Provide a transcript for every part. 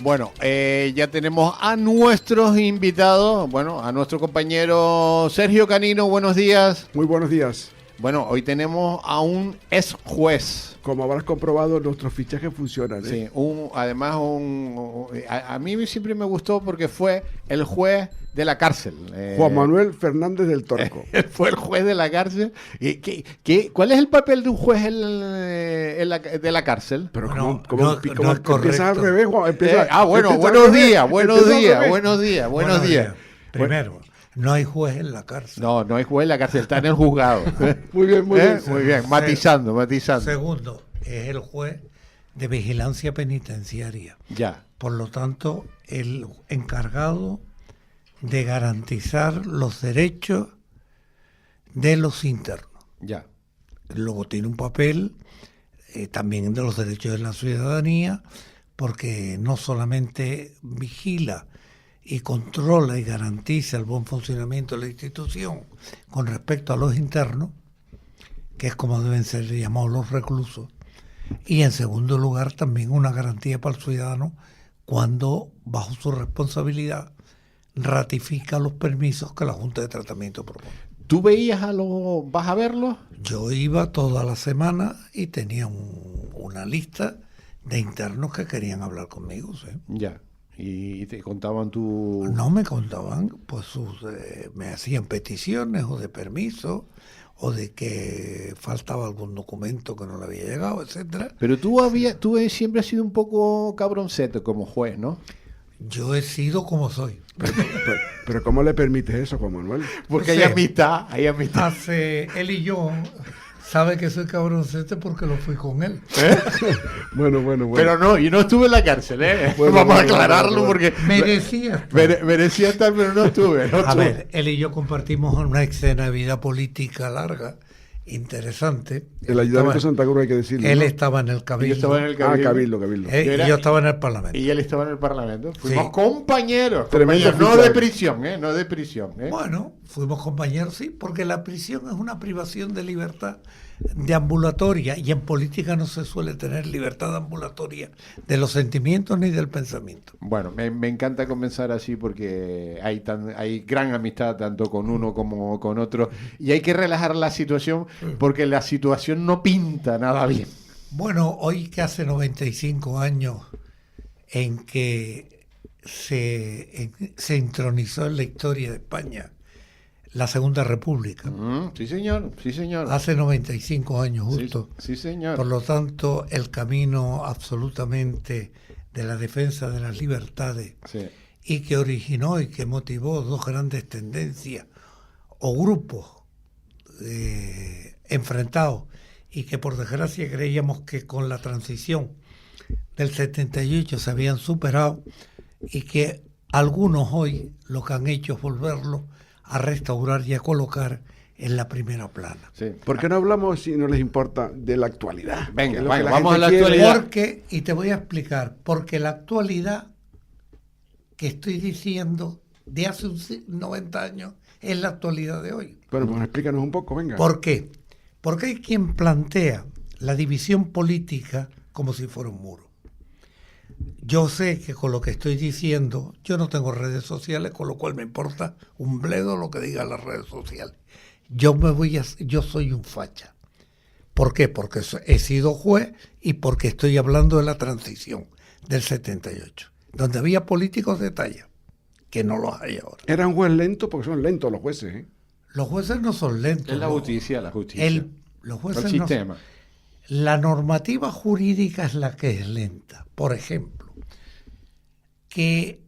Bueno, ya tenemos a nuestros invitados, bueno, a nuestro compañero Sergio Canino, buenos días. Muy buenos días. Bueno, hoy tenemos a un ex juez. Como habrás comprobado, nuestros fichajes funcionan, ¿eh? Sí, además a mí siempre me gustó porque fue el juez de la cárcel. Juan Manuel Fernández del Torco. Fue el juez de la cárcel. ¿Cuál es el papel de un juez de la cárcel? Pero bueno, ¿cómo empiezas al revés, Juan? Buenos días. Primero, no hay juez en la cárcel. No hay juez en la cárcel, está en el juzgado. Muy bien. Muy bien, matizando. Segundo, es el juez de vigilancia penitenciaria. Ya. Por lo tanto, el encargado de garantizar los derechos de los internos. Ya. Luego tiene un papel también de los derechos de la ciudadanía, porque no solamente vigila y controla y garantiza el buen funcionamiento de la institución con respecto a los internos, que es como deben ser llamados los reclusos, y en segundo lugar también una garantía para el ciudadano cuando bajo su responsabilidad ratifica los permisos que la Junta de Tratamiento propone. ¿Tú vas a verlos? Yo iba toda la semana y tenía una lista de internos que querían hablar conmigo, ¿sí? Ya. ¿Y te contaban tu...? No me contaban, pues me hacían peticiones o de permiso o de que faltaba algún documento que no le había llegado, etcétera. Pero tú siempre has sido un poco cabroncete como juez, ¿no? Yo he sido como soy. Pero ¿cómo le permites eso, Juan Manuel? Porque hay amistad. Él y yo sabe que soy cabroncete porque lo fui con él. Bueno. Pero no, yo no estuve en la cárcel, ¿eh? Bueno, Vamos a aclararlo porque... Merecía. Merecía estar, pero no estuve. A ver, él y yo compartimos una escena de vida política larga, interesante. El ayuntamiento de Santa Cruz, hay que decirlo. Él ¿no? estaba en el Cabildo. Yo estaba en el Cabildo. Cabildo. Y yo estaba en el Parlamento. Y él estaba en el Parlamento. Fuimos Sí. compañeros. Tremendo No fichaje. de prisión, ¿eh? No de prisión, ¿eh? Bueno, fuimos compañeros, sí, porque la prisión es una privación de libertad de ambulatoria y en política no se suele tener libertad ambulatoria de los sentimientos ni del pensamiento. Bueno, me encanta comenzar así porque hay gran amistad tanto con uno como con otro y hay que relajar la situación porque la situación no pinta nada bien. Bueno, hoy que hace 95 años en que se entronizó en la historia de España la Segunda República. Sí, señor. Hace 95 años justo. Sí, señor. Por lo tanto, el camino absolutamente de la defensa de las libertades y que originó y que motivó dos grandes tendencias o grupos enfrentados y que por desgracia creíamos que con la transición del 78 se habían superado y que algunos hoy lo que han hecho es volverlo a restaurar y a colocar en la primera plana. Sí. ¿Por qué no hablamos, si no les importa, de la actualidad? Venga, la vamos a la gente quiere. actualidad. Y te voy a explicar, porque la actualidad que estoy diciendo de hace 90 años es la actualidad de hoy. Bueno, pues explícanos un poco, venga. ¿Por qué? Porque hay quien plantea la división política como si fuera un muro. Yo sé que con lo que estoy diciendo, yo no tengo redes sociales, con lo cual me importa un bledo lo que digan las redes sociales. Yo soy un facha. ¿Por qué? Porque he sido juez y porque estoy hablando de la transición del 78, donde había políticos de talla, que no los hay ahora. Era un juez lento porque son lentos los jueces, ¿eh? Los jueces no son lentos. Es la justicia. Los jueces el sistema. La normativa jurídica es la que es lenta. Por ejemplo, que,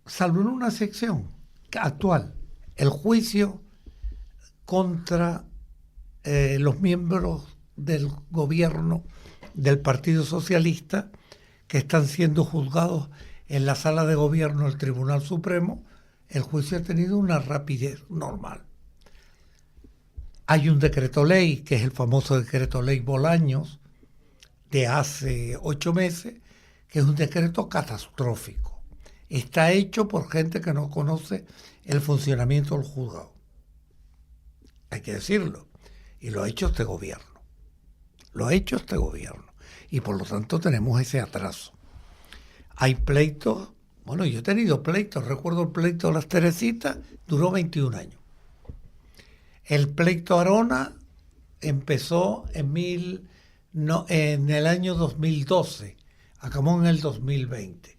salvo en una sección actual, el juicio contra los miembros del gobierno del Partido Socialista que están siendo juzgados en la sala de gobierno del Tribunal Supremo, el juicio ha tenido una rapidez normal. Hay un decreto ley, que es el famoso decreto ley Bolaños, de hace 8 meses, que es un decreto catastrófico. Está hecho por gente que no conoce el funcionamiento del juzgado. Hay que decirlo. Y lo ha hecho este gobierno. Y por lo tanto tenemos ese atraso. Hay pleitos, bueno, yo he tenido pleitos, recuerdo el pleito de las Teresitas, duró 21 años. El pleito Arona empezó en el año 2012, acabó en el 2020.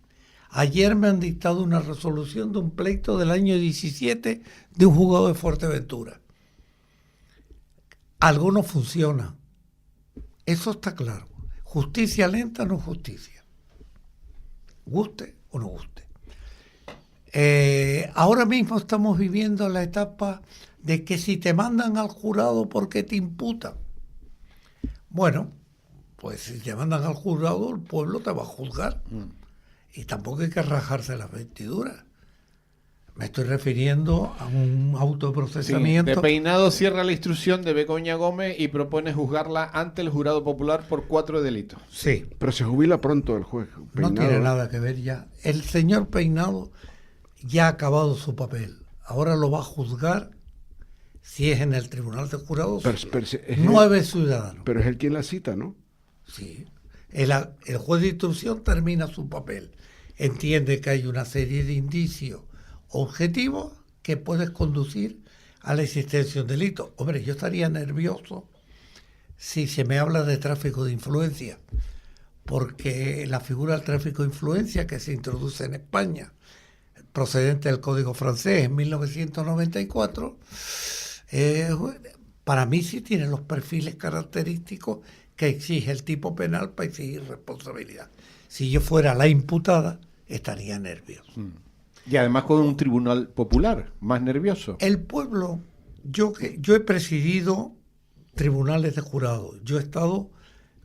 Ayer me han dictado una resolución de un pleito del año 17 de un juzgado de Fuerteventura. Algo no funciona. Eso está claro. Justicia lenta no es justicia. Guste o no guste. Ahora mismo estamos viviendo la etapa de que si te mandan al jurado, ¿por qué te imputan? Bueno, pues si te mandan al jurado, el pueblo te va a juzgar. Y tampoco hay que rajarse las vestiduras. Me estoy refiriendo a un autoprocesamiento. Sí, de Peinado cierra la instrucción de Begoña Gómez y propone juzgarla ante el jurado popular por 4 delitos. Sí. Pero se jubila pronto el juez. No tiene nada que ver ya. El señor Peinado ya ha acabado su papel. Ahora lo va a juzgar, si es en el tribunal de jurados, 9 ciudadanos. Pero es él quien la cita, ¿no? Sí. El juez de instrucción termina su papel. Entiende que hay una serie de indicios objetivos que pueden conducir a la existencia de un delito. Hombre, yo estaría nervioso si se me habla de tráfico de influencia, porque la figura del tráfico de influencia que se introduce en España, procedente del Código francés en 1994, para mí sí tiene los perfiles característicos que exige el tipo penal para exigir responsabilidad. Si yo fuera la imputada, estaría nervioso. Y además con un tribunal popular, más nervioso. El pueblo, yo he presidido tribunales de jurado. Yo he estado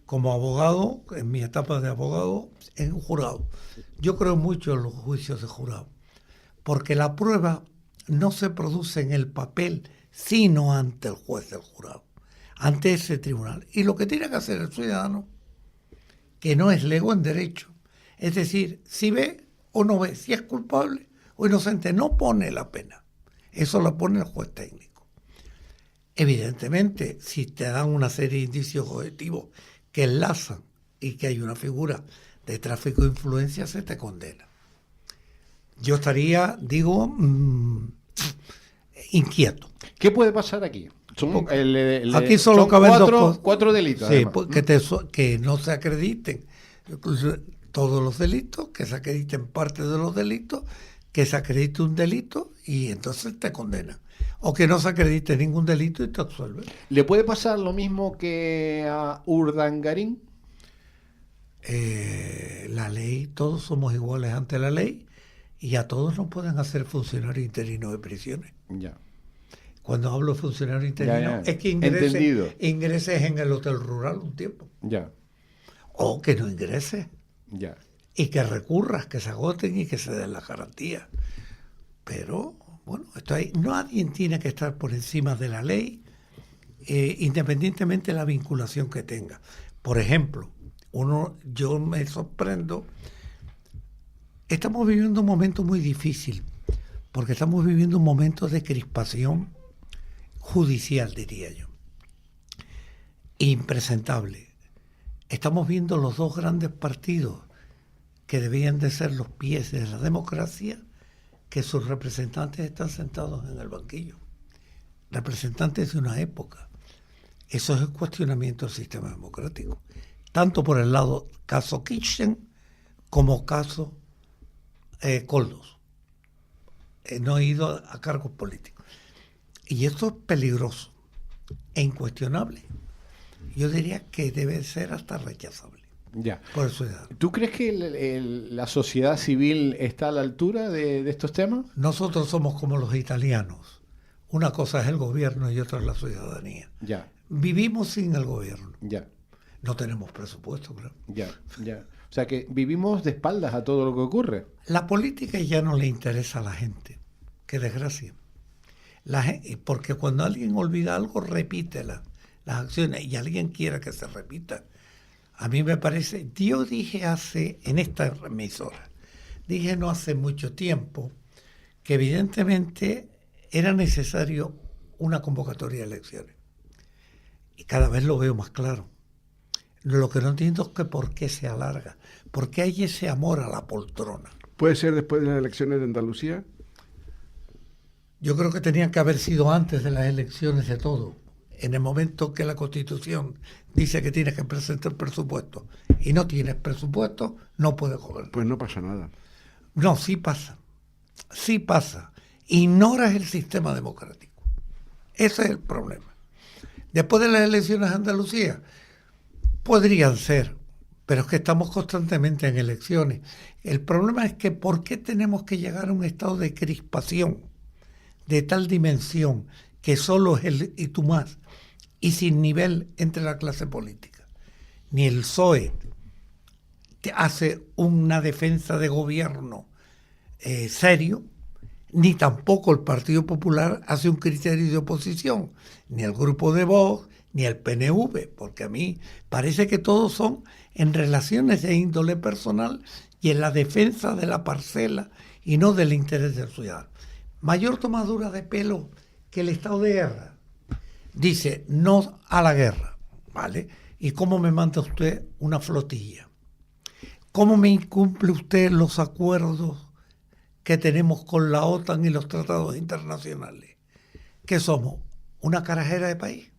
como abogado, en mi etapa de abogado, en un jurado. Yo creo mucho en los juicios de jurado, porque la prueba no se produce en el papel, sino ante el juez del jurado, ante ese tribunal. Y lo que tiene que hacer el ciudadano, que no es lego en derecho, es decir, si ve o no ve, si es culpable o inocente, no pone la pena. Eso lo pone el juez técnico. Evidentemente, si te dan una serie de indicios objetivos que enlazan y que hay una figura de tráfico de influencia, se te condena. Yo estaría, inquieto. ¿Qué puede pasar aquí? Aquí solo son caben cuatro delitos. Sí, que no se acrediten todos los delitos, que se acrediten parte de los delitos, que se acredite un delito y entonces te condenan. O que no se acredite ningún delito y te absuelven. ¿Le puede pasar lo mismo que a Urdangarín? La ley, todos somos iguales ante la ley y a todos nos pueden hacer funcionarios interinos de prisiones. Ya. Cuando hablo de funcionario interino, es que ingreses en el hotel rural un tiempo. Ya. O que no ingreses. Ya. Y que recurras, que se agoten y que se den las garantías. Pero, bueno, nadie tiene que estar por encima de la ley, independientemente de la vinculación que tenga. Por ejemplo, yo me sorprendo, estamos viviendo un momento muy difícil, porque estamos viviendo un momento de crispación judicial, diría yo, impresentable. Estamos viendo los dos grandes partidos que debían de ser los pies de la democracia, que sus representantes están sentados en el banquillo, representantes de una época. Eso es el cuestionamiento del sistema democrático, tanto por el lado caso Kirchner como caso Koldos. No he ido a cargos políticos. Y esto es peligroso e incuestionable. Yo diría que debe ser hasta rechazable. Ya. Por el ciudadano. ¿Tú crees que la sociedad civil está a la altura de estos temas? Nosotros somos como los italianos. Una cosa es el gobierno y otra es la ciudadanía. Ya. Vivimos sin el gobierno. Ya. No tenemos presupuesto, claro. Ya. O sea que vivimos de espaldas a todo lo que ocurre. La política ya no le interesa a la gente. Qué desgracia. Porque cuando alguien olvida algo, repite las acciones y alguien quiere que se repita. A mí me parece, yo dije en esta emisora, dije no hace mucho tiempo, que evidentemente era necesario una convocatoria de elecciones. Y cada vez lo veo más claro. Lo que no entiendo es que por qué se alarga. ¿Por qué hay ese amor a la poltrona? ¿Puede ser después de las elecciones de Andalucía? Yo creo que tenían que haber sido antes de las elecciones de todo. En el momento que la Constitución dice que tienes que presentar presupuesto y no tienes presupuesto, no puedes gobernar. Pues no pasa nada. No, sí pasa. Sí pasa. Ignoras el sistema democrático. Ese es el problema. Después de las elecciones de Andalucía, podrían ser, pero es que estamos constantemente en elecciones. El problema es que ¿por qué tenemos que llegar a un estado de crispación de tal dimensión que solo es el y tú más y sin nivel entre la clase política? Ni el PSOE te hace una defensa de gobierno serio, ni tampoco el Partido Popular hace un criterio de oposición, ni el grupo de Vox, ni el PNV, porque a mí parece que todos son en relaciones de índole personal y en la defensa de la parcela y no del interés del ciudadano. Mayor tomadura de pelo que el estado de guerra. Dice no a la guerra, ¿vale? ¿Y cómo me manda usted una flotilla? ¿Cómo me incumple usted los acuerdos que tenemos con la OTAN y los tratados internacionales? ¿Qué somos? ¿Una carajera de país?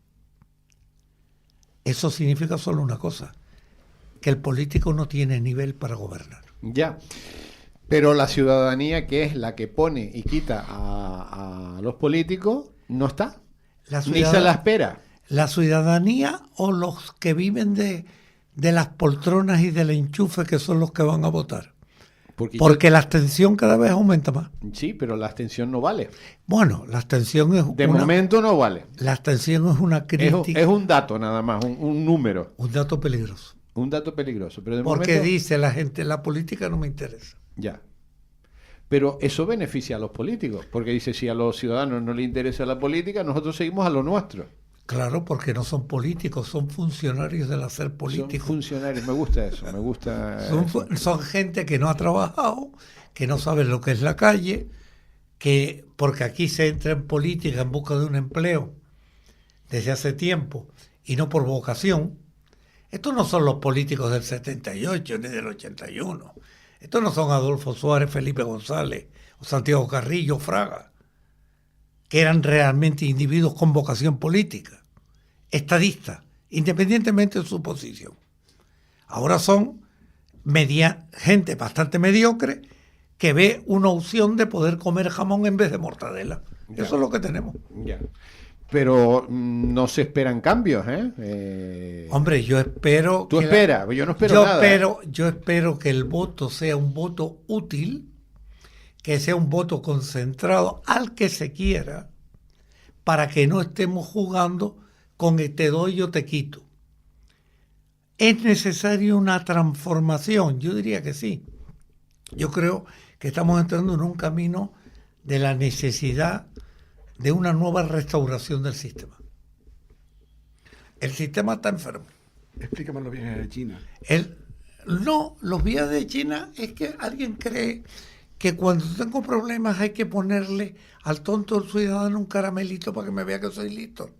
Eso significa solo una cosa, que el político no tiene nivel para gobernar. Ya. Pero la ciudadanía, que es la que pone y quita a los políticos, no está. Ni se la espera. La ciudadanía o los que viven de las poltronas y del enchufe, que son los que van a votar. Porque la abstención cada vez aumenta más. Sí, pero la abstención no vale. Bueno, la abstención es de momento no vale. La abstención es una crítica. Es un dato nada más, un número. Un dato peligroso. Un dato peligroso. Pero de porque momento, dice la gente, la política no me interesa. Ya. Pero eso beneficia a los políticos, porque dice, si a los ciudadanos no les interesa la política, nosotros seguimos a lo nuestro. Claro, porque no son políticos, son funcionarios del hacer político. Son funcionarios, me gusta eso, me gusta. Son gente que no ha trabajado, que no sabe lo que es la calle, que porque aquí se entra en política en busca de un empleo desde hace tiempo y no por vocación. Estos no son los políticos del 78 ni del 81. Estos no son Adolfo Suárez, Felipe González o Santiago Carrillo, Fraga, que eran realmente individuos con vocación política, estadistas, independientemente de su posición. Ahora son gente bastante mediocre que ve una opción de poder comer jamón en vez de mortadela. Ya. Eso es lo que tenemos. Ya. Pero no se esperan cambios, ¿eh? Hombre, yo espero... ¿Tú esperas? Yo no espero nada. Yo espero que el voto sea un voto útil, que sea un voto concentrado al que se quiera, para que no estemos jugando con el te doy yo te quito. ¿Es necesaria una transformación? Yo diría que sí. Yo creo que estamos entrando en un camino de la necesidad de una nueva restauración del sistema. El sistema está enfermo. Explícame los viajes de China. No, los viajes de China es que alguien cree que cuando tengo problemas hay que ponerle al tonto del ciudadano un caramelito para que me vea que soy listo.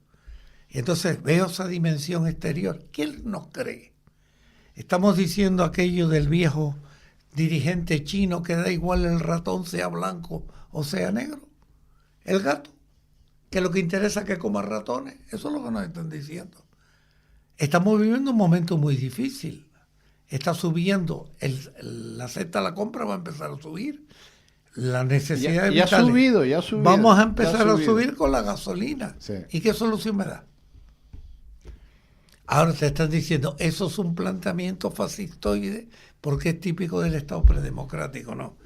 Y entonces veo esa dimensión exterior. ¿Quién nos cree? Estamos diciendo aquello del viejo dirigente chino que da igual el ratón sea blanco o sea negro. El gato, que lo que interesa es que coma ratones. Eso es lo que nos están diciendo. Estamos viviendo un momento muy difícil. Está subiendo, la cesta a la compra va a empezar a subir. La necesidad de ya ha subido. Vamos a empezar a subir con la gasolina. Sí. ¿Y qué solución me da? Ahora te están diciendo, eso es un planteamiento fascistoide porque es típico del Estado predemocrático, ¿no?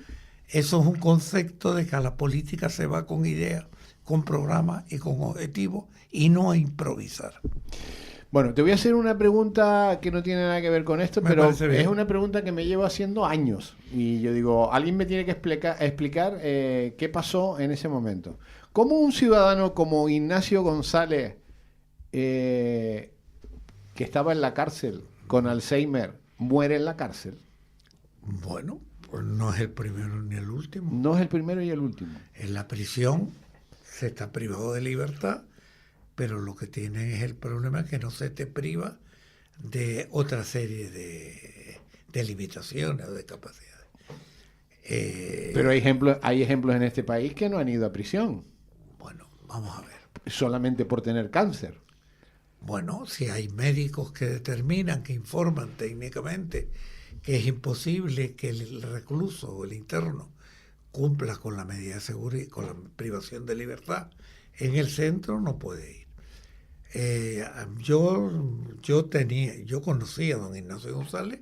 Eso es un concepto de que a la política se va con ideas, con programas y con objetivos y no a improvisar. Bueno, te voy a hacer una pregunta que no tiene nada que ver con esto, pero es una pregunta que me llevo haciendo años. Y yo digo, alguien me tiene que explicar qué pasó en ese momento. ¿Cómo un ciudadano como Ignacio González, que estaba en la cárcel con Alzheimer, muere en la cárcel? Bueno, pues no es el primero ni el último. No es el primero y el último. En la prisión se está privado de libertad, pero lo que tiene es el problema que no se te priva de otra serie de limitaciones o de capacidades. Pero hay ejemplos en este país que no han ido a prisión. Bueno, vamos a ver. Solamente por tener cáncer. Bueno, si hay médicos que determinan, que informan técnicamente que es imposible que el recluso o el interno cumpla con la medida de seguridad, con la privación de libertad en el centro, no puede ir. Yo conocí a don Ignacio González,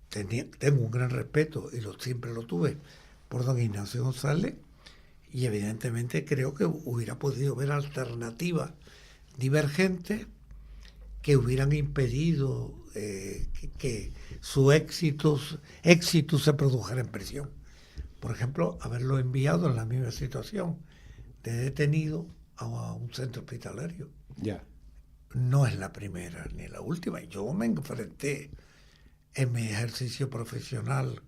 tengo un gran respeto y siempre lo tuve por don Ignacio González, y evidentemente creo que hubiera podido haber alternativas divergentes que hubieran impedido que su éxito se produjera en prisión. Por ejemplo, haberlo enviado en la misma situación de detenido a un centro hospitalario. Ya. No es la primera ni la última. Yo me enfrenté en mi ejercicio profesional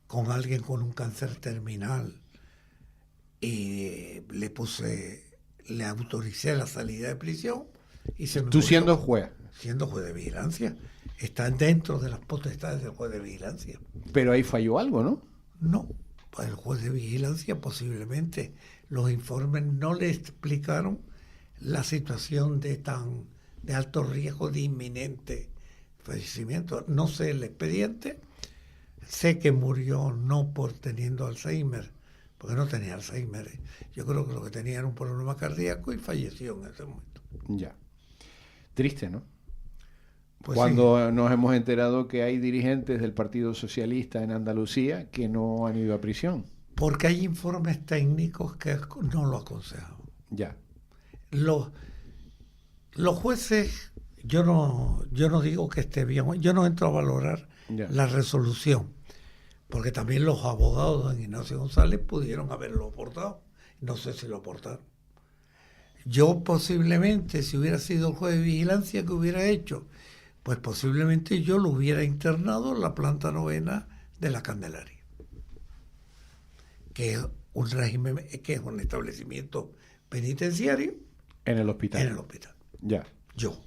con alguien con un cáncer terminal y le autoricé la salida de prisión y se me ¿Tú murió. siendo juez? Siendo juez de vigilancia. Están dentro de las potestades del juez de vigilancia. Pero ahí falló algo, ¿no? No, pues el juez de vigilancia posiblemente los informes no le explicaron la situación de alto riesgo de inminente fallecimiento. No sé el expediente, sé que murió no por teniendo Alzheimer, porque no tenía Alzheimer. Yo creo que lo que tenía era un problema cardíaco y falleció en ese momento. Ya. Triste, ¿no? Pues Cuando sí. nos hemos enterado que hay dirigentes del Partido Socialista en Andalucía que no han ido a prisión. Porque hay informes técnicos que no lo aconsejan. Ya. Los jueces, yo no digo que esté bien, yo no entro a valorar la resolución, porque también los abogados de Ignacio González pudieron haberlo aportado. No sé si lo aportaron. Yo posiblemente, si hubiera sido el juez de vigilancia que hubiera hecho, pues posiblemente yo lo hubiera internado en la planta novena de la Candelaria, que es un régimen, que es un establecimiento penitenciario. En el hospital. En el hospital. Ya. Yo.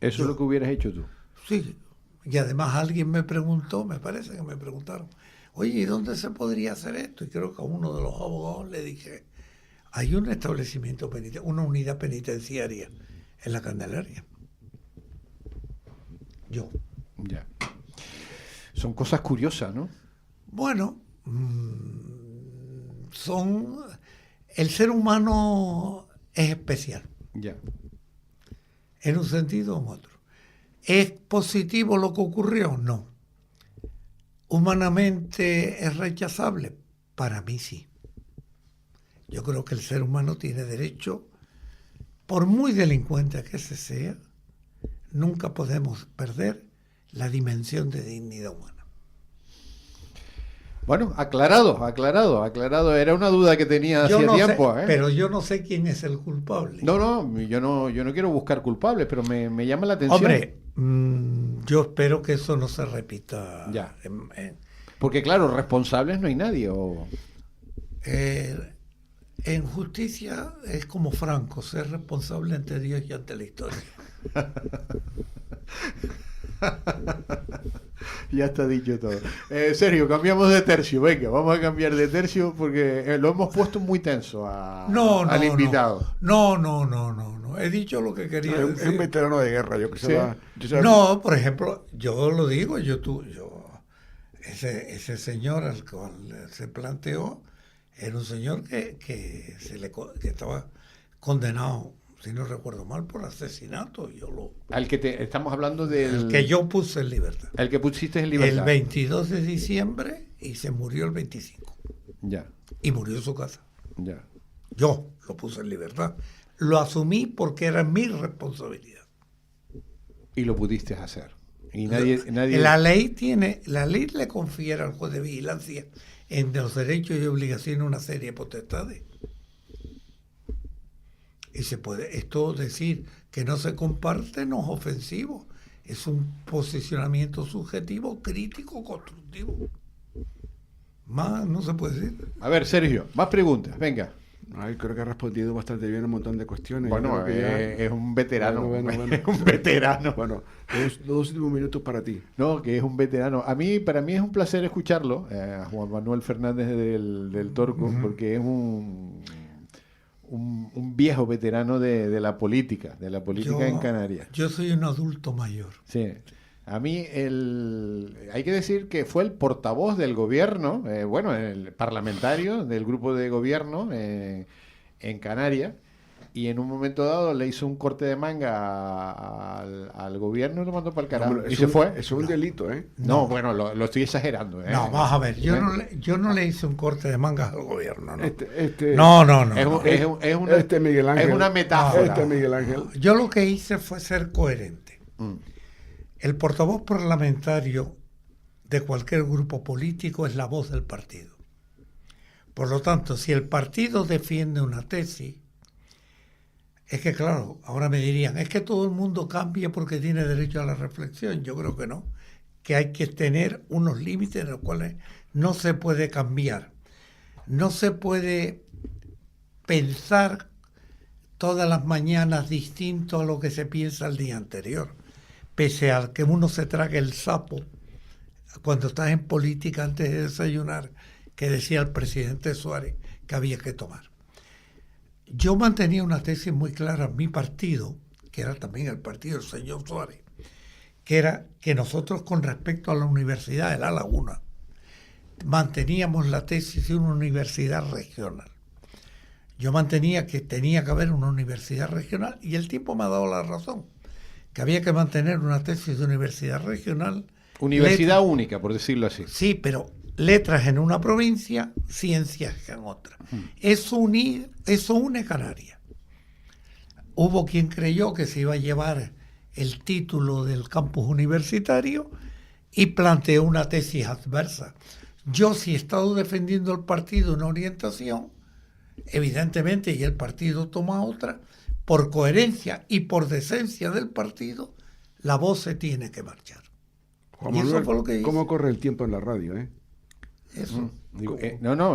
Eso es lo que hubieras hecho tú. Sí. Y además alguien me preguntó, me parece que me preguntaron, oye, ¿y dónde se podría hacer esto? Y creo que a uno de los abogados le dije, hay un establecimiento penitenciario, una unidad penitenciaria en la Candelaria. Yo. Ya. Son cosas curiosas, ¿no? Bueno, el ser humano es especial. Ya. En un sentido u otro. ¿Es positivo lo que ocurrió? No. ¿Humanamente es rechazable? Para mí sí. Yo creo que el ser humano tiene derecho, por muy delincuente que se sea, nunca podemos perder la dimensión de dignidad humana. Bueno, aclarado. Era una duda que tenía hace tiempo. Pero yo no sé quién es el culpable. No, yo no quiero buscar culpables, pero me llama la atención. Hombre, yo espero que eso no se repita. Ya. Porque claro, responsables no hay nadie. En justicia es como Franco, ser responsable ante Dios y ante la historia. Ya está dicho todo. Sergio, cambiamos de tercio. Venga, vamos a cambiar de tercio porque lo hemos puesto muy tenso al invitado. No. He dicho lo que quería decir. Es un veterano de guerra, yo que ¿Sí? sé. No, por ejemplo, yo lo digo, ese señor al cual se planteó era un señor que estaba condenado, si no recuerdo mal, por asesinato. Al que estamos hablando del... El que yo puse en libertad. El que pusiste en libertad. El 22 de diciembre y se murió el 25. Ya. Y murió en su casa. Ya. Yo lo puse en libertad. Lo asumí porque era mi responsabilidad. Y lo pudiste hacer. Y nadie... La ley le confiere al juez de vigilancia en los derechos y obligaciones una serie de potestades. Y se puede, esto decir que no se comparte no es ofensivo, es un posicionamiento subjetivo, crítico, constructivo. Más no se puede decir. A ver, Sergio, más preguntas, venga. Ay, creo que ha respondido bastante bien a un montón de cuestiones. Bueno, es un veterano. Bueno. Es un veterano. Bueno, los últimos minutos para ti. No, que es un veterano. Para mí es un placer escucharlo, a Juan Manuel Fernández del Torco, porque es un viejo veterano de la política en Canarias. Yo soy un adulto mayor. Sí. A mí hay que decir que fue el portavoz del gobierno, el parlamentario del grupo de gobierno en Canarias, y en un momento dado le hizo un corte de manga al gobierno y lo mandó para el carajo. No, y se fue. Eso es un delito, ¿eh? No, bueno, lo estoy exagerando. No, vamos a ver, yo no le hice un corte de manga al gobierno, ¿no? No. Este Miguel Ángel. Es una metáfora. Este Miguel Ángel. Yo lo que hice fue ser coherente. El portavoz parlamentario de cualquier grupo político es la voz del partido. Por lo tanto, si el partido defiende una tesis, es que claro, ahora me dirían, es que todo el mundo cambia porque tiene derecho a la reflexión. Yo creo que no, que hay que tener unos límites en los cuales no se puede cambiar. No se puede pensar todas las mañanas distinto a lo que se piensa el día anterior. Pese a que uno se trague el sapo cuando estás en política antes de desayunar, que decía el presidente Suárez que había que tomar. Yo mantenía una tesis muy clara en mi partido, que era también el partido del señor Suárez, que era que nosotros con respecto a la Universidad de La Laguna manteníamos la tesis de una universidad regional. Yo mantenía que tenía que haber una universidad regional y el tiempo me ha dado la razón, que había que mantener una tesis de universidad regional. Universidad única, por decirlo así. Sí, pero letras en una provincia, ciencias en otra. Eso une Canarias. Hubo quien creyó que se iba a llevar el título del campus universitario y planteó una tesis adversa. Yo, si he estado defendiendo el partido una orientación, evidentemente, y el partido toma otra, por coherencia y por decencia del partido, la voz se tiene que marchar. Juan Manuel, eso fue lo que hice. ¿Cómo corre el tiempo en la radio, eh? Eso.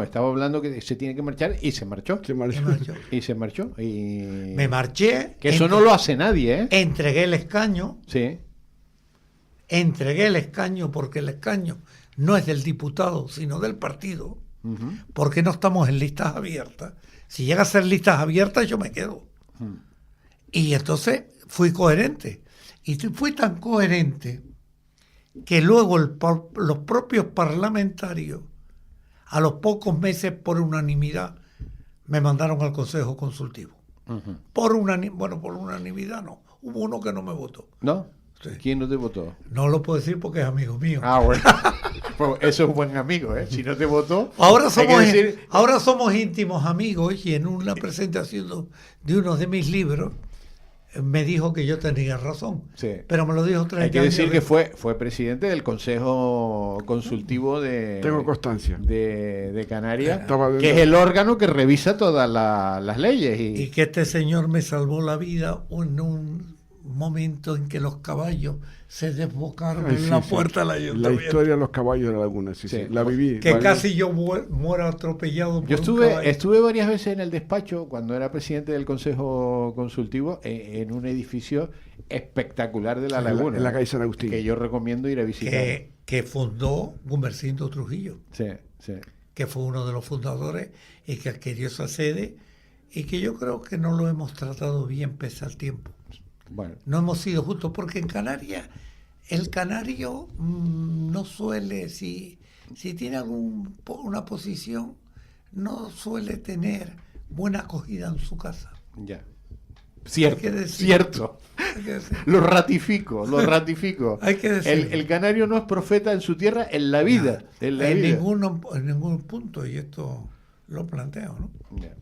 Estaba hablando que se tiene que marchar y se marchó. Y se marchó. Y... Me marché. Que eso no lo hace nadie, ¿eh? Entregué el escaño. Sí. Entregué el escaño porque el escaño no es del diputado, sino del partido. Porque no estamos en listas abiertas. Si llega a ser listas abiertas, yo me quedo. Y entonces fui coherente. Y fui tan coherente que luego los propios parlamentarios, a los pocos meses, por unanimidad, me mandaron al Consejo Consultivo. Por unanimidad no. Hubo uno que no me votó. ¿No? Sí. ¿Quién no te votó? No lo puedo decir porque es amigo mío. Ah, bueno. Pues eso es un buen amigo, ¿eh? Si no te votó... Ahora somos íntimos amigos y en una presentación de uno de mis libros me dijo que yo tenía razón. Sí. Pero me lo dijo 30 años. Hay que decir que fue presidente del Consejo Consultivo de... Tengo constancia. De Canarias, que es el órgano que revisa todas las leyes. Y que este señor me salvó la vida en un momento en que los caballos se desbocaron en la puerta del ayuntamiento. La historia de los caballos de la Laguna, sí. La viví. Que casi yo muero atropellado por estuve varias veces en el despacho cuando era presidente del Consejo Consultivo en un edificio espectacular de la Laguna. En la calle San Agustín. Que yo recomiendo ir a visitar. Que fundó Gumersindo Trujillo. Sí. Que fue uno de los fundadores y que adquirió esa sede y que yo creo que no lo hemos tratado bien pese al tiempo. Bueno. No hemos sido justos porque en Canarias el canario no suele, si tiene una posición, no suele tener buena acogida en su casa. Ya. Cierto. Lo ratifico. Hay que decir. El canario no es profeta en su tierra en la vida. En ningún punto, y esto lo planteo, ¿no? Ya.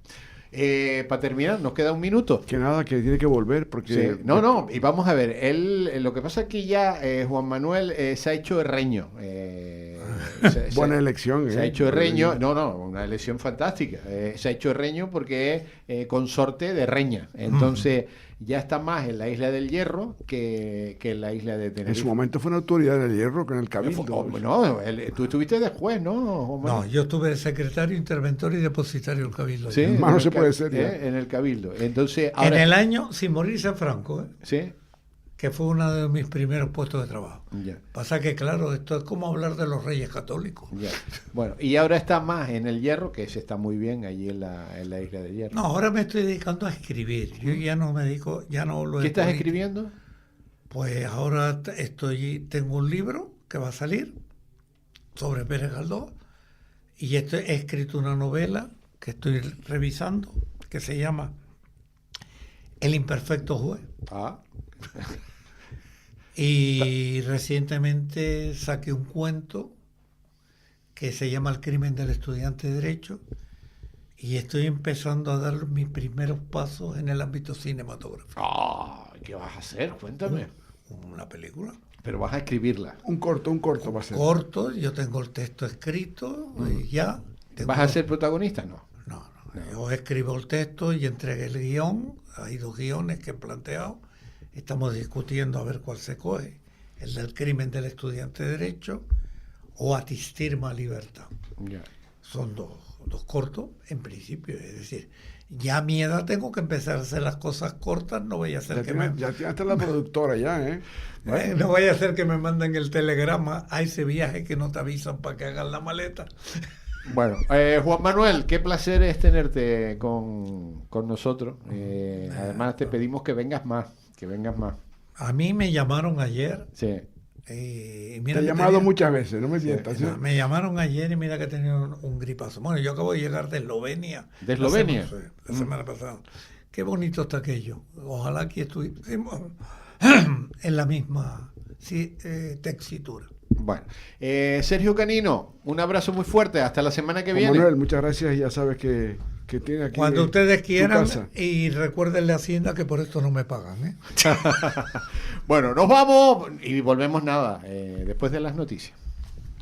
Para terminar, nos queda un minuto. Que nada, que tiene que volver porque... Sí. No, y vamos a ver, lo que pasa es que ya Juan Manuel se ha hecho herreño. Buena elección. Se ha hecho Herreño, una elección fantástica. Se ha hecho Herreño porque es consorte de Reña. Entonces ya está más en la isla del Hierro que en la isla de Tenerife. En su momento fue una autoridad del Hierro con el Cabildo. Tú estuviste después, ¿no? No, yo estuve de secretario, interventor y depositario del Cabildo. Sí, más no se puede ser ya. En el Cabildo. Entonces, ahora, en el año, sin morirse Franco, ¿sí? Que fue uno de mis primeros puestos de trabajo. Ya. Pasa que, claro, esto es como hablar de los Reyes Católicos. Ya. Bueno, y ahora está más en el Hierro, que se está muy bien allí en la isla del Hierro. No, ahora me estoy dedicando a escribir. Yo ya no me dedico, ya no lo. ¿Qué estás escribiendo? Pues ahora tengo un libro que va a salir sobre Pérez Galdós y he escrito una novela que estoy revisando que se llama El imperfecto juez. Y recientemente saqué un cuento que se llama El crimen del estudiante de Derecho y estoy empezando a dar mis primeros pasos en el ámbito cinematográfico. ¿Qué vas a hacer? Cuéntame. Una película. Pero vas a escribirla. Un corto va a ser. Corto, yo tengo el texto escrito y ya. ¿Vas a ser protagonista? No. Yo escribo el texto y entregué el guión. Hay 2 guiones que he planteado. Estamos discutiendo a ver cuál se coge. El del crimen del estudiante de Derecho o Atistirma libertad. Yeah. Son dos cortos en principio. Es decir, ya a mi edad tengo que empezar a hacer las cosas cortas. No voy a hacer Ya está la productora ya, ¿eh? No vaya a ser que me manden el telegrama a ese viaje que no te avisan para que hagan la maleta. Bueno, Juan Manuel, qué placer es tenerte con nosotros. Además te pedimos que vengas más. A mí me llamaron ayer. Sí. Te he llamado muchas veces, no me mientas. Sí. Me llamaron ayer y mira que tenía un gripazo. Bueno, yo acabo de llegar de Eslovenia. ¿De Eslovenia? La semana pasada. Qué bonito está aquello. Ojalá aquí estuviésemos en la misma textura. Bueno, Sergio Canino, un abrazo muy fuerte, hasta la semana que viene. Manuel, muchas gracias, ya sabes que tiene aquí cuando ustedes quieran y recuerden la Hacienda que por esto no me pagan. Bueno, nos vamos y volvemos después de las noticias.